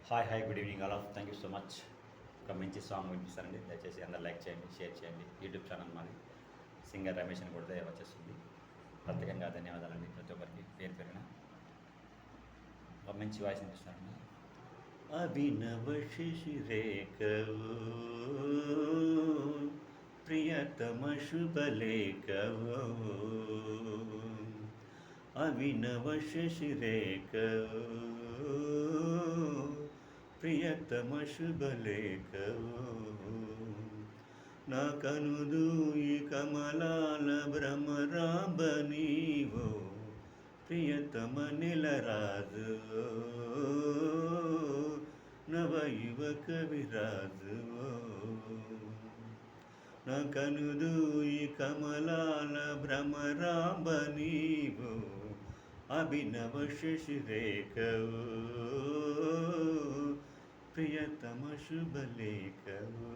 Hi good evening all of thank you so much. ఒక మంచి song వినిపిస్తానండి, దయచేసి అందరు లైక్ చేయండి, షేర్ చేయండి. యూట్యూబ్ ఛానల్ మాది సింగర్ రమేష్ అని కొడితే వచ్చేస్తుంది. ప్రత్యేకంగా ధన్యవాదాలండి ప్రతి ఒక్కరికి పేరు పేరున. ఒక మంచి వాయిస్ వినిపిస్తానండి. అభినవ శిశిరేఖవు ప్రియతమ శుభలేఖవు, అభినవ శిశిరేఖవు ప్రియతమ శుభలేఖవు, నా కనుదూయి కమలాల భ్రమరాంబ నీవో ప్రియతమ నెలరాజు, నవయువ కవిరాజు, నా కనుదూయి కమలాల భ్రమరాంబ నీవో అభినవ శశిరేఖవు ప్రియతమ శుభలేఖవు.